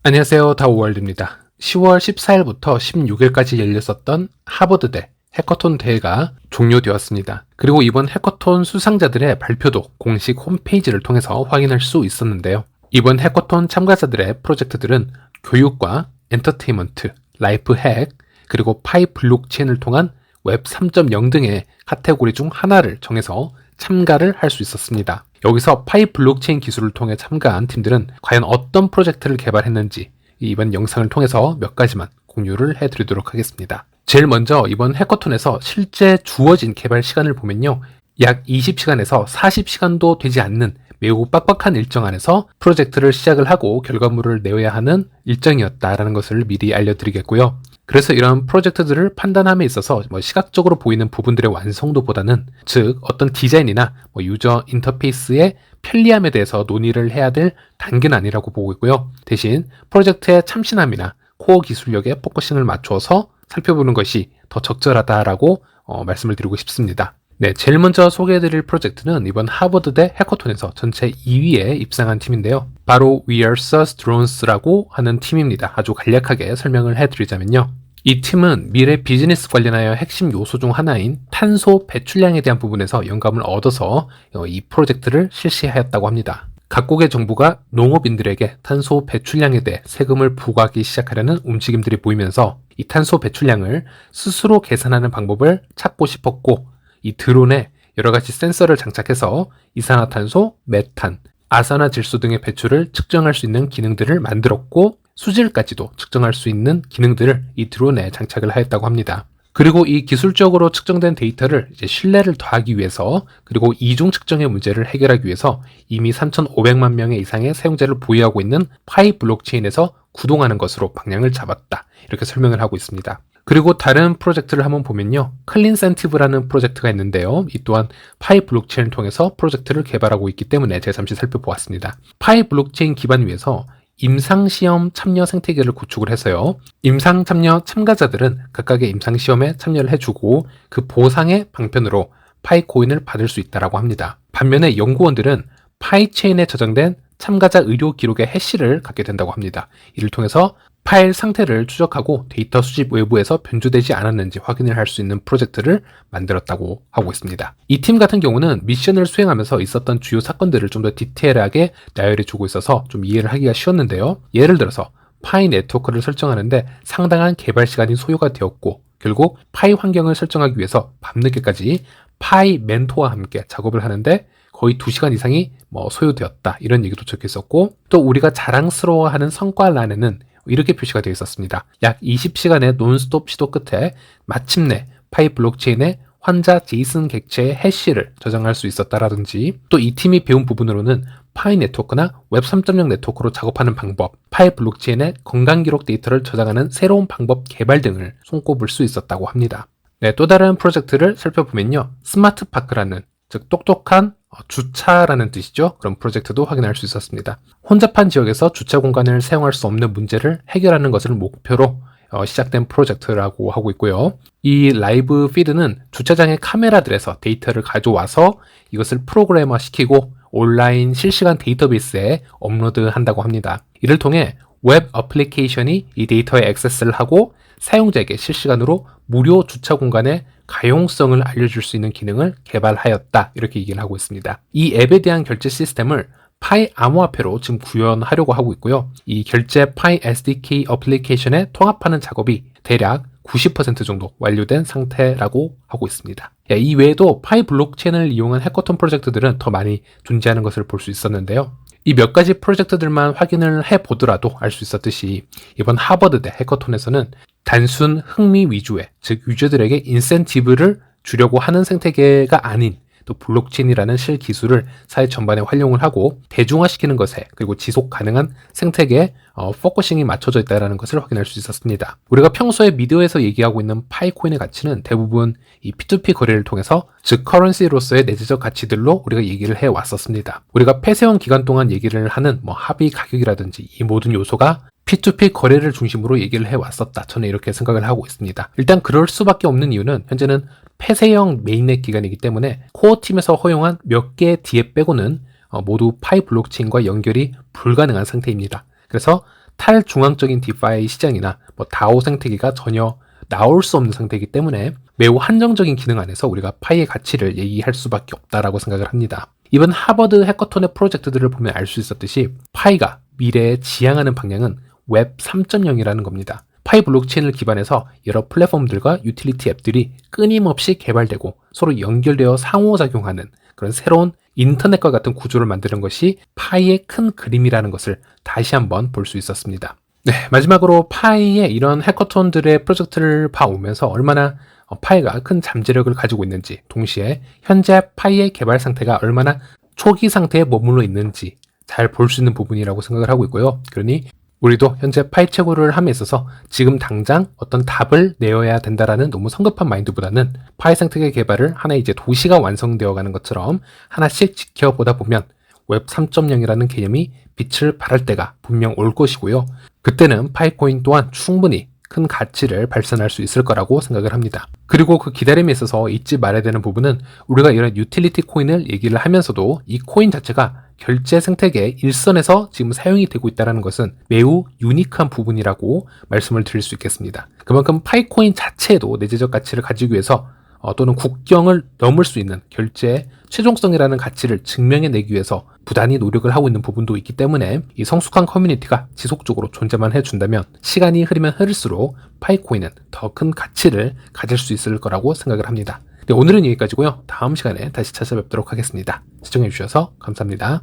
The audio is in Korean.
안녕하세요. 다오월드입니다. 10월 14일부터 16일까지 열렸었던 하버드대 해커톤 대회가 종료되었습니다. 그리고 이번 해커톤 수상자들의 발표도 공식 홈페이지를 통해서 확인할 수 있었는데요. 이번 해커톤 참가자들의 프로젝트들은 교육과 엔터테인먼트, 라이프 핵, 그리고 파이 블록체인을 통한 웹 3.0 등의 카테고리 중 하나를 정해서 참가를 할 수 있었습니다. 여기서 파이 블록체인 기술을 통해 참가한 팀들은 과연 어떤 프로젝트를 개발했는지 이번 영상을 통해서 몇 가지만 공유를 해드리도록 하겠습니다. 제일 먼저 이번 해커톤에서 실제 주어진 개발 시간을 보면요. 약 20시간에서 40시간도 되지 않는 매우 빡빡한 일정 안에서 프로젝트를 시작을 하고 결과물을 내어야 하는 일정이었다라는 것을 미리 알려드리겠고요. 그래서 이런 프로젝트들을 판단함에 있어서 시각적으로 보이는 부분들의 완성도보다는 즉 어떤 디자인이나 유저 인터페이스의 편리함에 대해서 논의를 해야 될 단계는 아니라고 보고 있고요. 대신 프로젝트의 참신함이나 코어 기술력에 포커싱을 맞춰서 살펴보는 것이 더 적절하다라고 말씀을 드리고 싶습니다. 네, 제일 먼저 소개해드릴 프로젝트는 이번 하버드대 해커톤에서 전체 2위에 입상한 팀인데요. 바로 We Are Sus Drones라고 하는 팀입니다. 아주 간략하게 설명을 해드리자면요. 이 팀은 미래 비즈니스 관련하여 핵심 요소 중 하나인 탄소 배출량에 대한 부분에서 영감을 얻어서 이 프로젝트를 실시하였다고 합니다. 각국의 정부가 농업인들에게 탄소 배출량에 대해 세금을 부과하기 시작하려는 움직임들이 보이면서 이 탄소 배출량을 스스로 계산하는 방법을 찾고 싶었고 이 드론에 여러 가지 센서를 장착해서 이산화탄소, 메탄, 아산화질소 등의 배출을 측정할 수 있는 기능들을 만들었고 수질까지도 측정할 수 있는 기능들을 이 드론에 장착을 하였다고 합니다. 그리고 이 기술적으로 측정된 데이터를 신뢰를 더하기 위해서 그리고 이중 측정의 문제를 해결하기 위해서 이미 3,500만 명의 이상의 사용자를 보유하고 있는 파이 블록체인에서 구동하는 것으로 방향을 잡았다. 이렇게 설명을 하고 있습니다. 그리고 다른 프로젝트를 한번 보면요. 클린센티브라는 프로젝트가 있는데요. 이 또한 파이 블록체인을 통해서 프로젝트를 개발하고 있기 때문에 제가 잠시 살펴보았습니다. 파이 블록체인 기반 위에서 임상시험 참여 생태계를 구축을 해서요. 임상 참여 참가자들은 각각의 임상시험에 참여를 해주고 그 보상의 방편으로 파이 코인을 받을 수 있다고 합니다. 반면에 연구원들은 파이 체인에 저장된 참가자 의료 기록의 해시를 갖게 된다고 합니다. 이를 통해서 파일 상태를 추적하고 데이터 수집 외부에서 변조되지 않았는지 확인을 할 수 있는 프로젝트를 만들었다고 하고 있습니다. 이 팀 같은 경우는 미션을 수행하면서 있었던 주요 사건들을 좀 더 디테일하게 나열해 주고 있어서 좀 이해를 하기가 쉬웠는데요. 예를 들어서 파이 네트워크를 설정하는데 상당한 개발 시간이 소요가 되었고 결국 파이 환경을 설정하기 위해서 밤늦게까지 파이 멘토와 함께 작업을 하는데 거의 2시간 이상이 소요되었다. 이런 얘기도 적혀 있었고 또 우리가 자랑스러워하는 성과란에는 이렇게 표시가 되어 있었습니다. 약 20시간의 논스톱 시도 끝에 마침내 파이 블록체인에 환자 제이슨 객체의 해시를 저장할 수 있었다라든지 또 이 팀이 배운 부분으로는 파이 네트워크나 웹 3.0 네트워크로 작업하는 방법, 파이 블록체인의 건강기록 데이터를 저장하는 새로운 방법 개발 등을 손꼽을 수 있었다고 합니다. 네, 또 다른 프로젝트를 살펴보면요. 스마트파크라는 즉 똑똑한 주차라는 뜻이죠. 그런 프로젝트도 확인할 수 있었습니다. 혼잡한 지역에서 주차 공간을 사용할 수 없는 문제를 해결하는 것을 목표로 시작된 프로젝트라고 하고 있고요. 이 라이브 피드는 주차장의 카메라들에서 데이터를 가져와서 이것을 프로그래머 시키고 온라인 실시간 데이터베이스에 업로드한다고 합니다. 이를 통해 웹 어플리케이션이 이 데이터에 액세스를 하고 사용자에게 실시간으로 무료 주차 공간의 가용성을 알려줄 수 있는 기능을 개발하였다. 이렇게 얘기를 하고 있습니다. 이 앱에 대한 결제 시스템을 파이 암호화폐로 지금 구현하려고 하고 있고요. 이 결제 파이 SDK 어플리케이션에 통합하는 작업이 대략 90% 정도 완료된 상태라고 하고 있습니다. 이 외에도 파이 블록체인을 이용한 해커톤 프로젝트들은 더 많이 존재하는 것을 볼 수 있었는데요. 이 몇 가지 프로젝트들만 확인을 해보더라도 알 수 있었듯이 이번 하버드대 해커톤에서는 단순 흥미 위주의 즉 유저들에게 인센티브를 주려고 하는 생태계가 아닌 또 블록체인이라는 실기술을 사회 전반에 활용을 하고 대중화시키는 것에 그리고 지속 가능한 생태계에 포커싱이 맞춰져 있다는 것을 확인할 수 있었습니다. 우리가 평소에 미디어에서 얘기하고 있는 파이코인의 가치는 대부분 이 P2P 거래를 통해서 즉 커런시로서의 내재적 가치들로 우리가 얘기를 해왔었습니다. 우리가 폐쇄형 기간 동안 얘기를 하는 합의 가격이라든지 이 모든 요소가 P2P 거래를 중심으로 얘기를 해왔었다. 저는 이렇게 생각을 하고 있습니다. 일단 그럴 수밖에 없는 이유는 현재는 폐쇄형 메인넷 기간이기 때문에 코어 팀에서 허용한 몇 개의 디앱 빼고는 모두 파이 블록체인과 연결이 불가능한 상태입니다. 그래서 탈중앙적인 디파이 시장이나 다오 생태계가 전혀 나올 수 없는 상태이기 때문에 매우 한정적인 기능 안에서 우리가 파이의 가치를 얘기할 수밖에 없다라고 생각을 합니다. 이번 하버드 해커톤의 프로젝트들을 보면 알 수 있었듯이 파이가 미래에 지향하는 방향은 웹 3.0이라는 겁니다. 파이 블록체인을 기반해서 여러 플랫폼들과 유틸리티 앱들이 끊임없이 개발되고 서로 연결되어 상호작용하는 그런 새로운 인터넷과 같은 구조를 만드는 것이 파이의 큰 그림이라는 것을 다시 한번 볼 수 있었습니다. 네, 마지막으로 파이의 이런 해커톤들의 프로젝트를 봐오면서 얼마나 파이가 큰 잠재력을 가지고 있는지, 동시에 현재 파이의 개발 상태가 얼마나 초기 상태에 머물러 있는지 잘 볼 수 있는 부분이라고 생각을 하고 있고요. 그러니 우리도 현재 파이 채굴을 함에 있어서 지금 당장 어떤 답을 내어야 된다라는 너무 성급한 마인드보다는 파이 생태계 개발을 하나의 이제 도시가 완성되어 가는 것처럼 하나씩 지켜보다 보면 웹 3.0이라는 개념이 빛을 발할 때가 분명 올 것이고요. 그때는 파이코인 또한 충분히 큰 가치를 발산할 수 있을 거라고 생각을 합니다. 그리고 그 기다림에 있어서 잊지 말아야 되는 부분은 우리가 이런 유틸리티 코인을 얘기를 하면서도 이 코인 자체가 결제 생태계 일선에서 지금 사용이 되고 있다는 것은 매우 유니크한 부분이라고 말씀을 드릴 수 있겠습니다. 그만큼 파이코인 자체에도 내재적 가치를 가지기 위해서 또는 국경을 넘을 수 있는 결제의 최종성이라는 가치를 증명해내기 위해서 부단히 노력을 하고 있는 부분도 있기 때문에 이 성숙한 커뮤니티가 지속적으로 존재만 해준다면 시간이 흐르면 흐를수록 파이코인은 더 큰 가치를 가질 수 있을 거라고 생각을 합니다. 네, 오늘은 여기까지고요. 다음 시간에 다시 찾아뵙도록 하겠습니다. 시청해주셔서 감사합니다.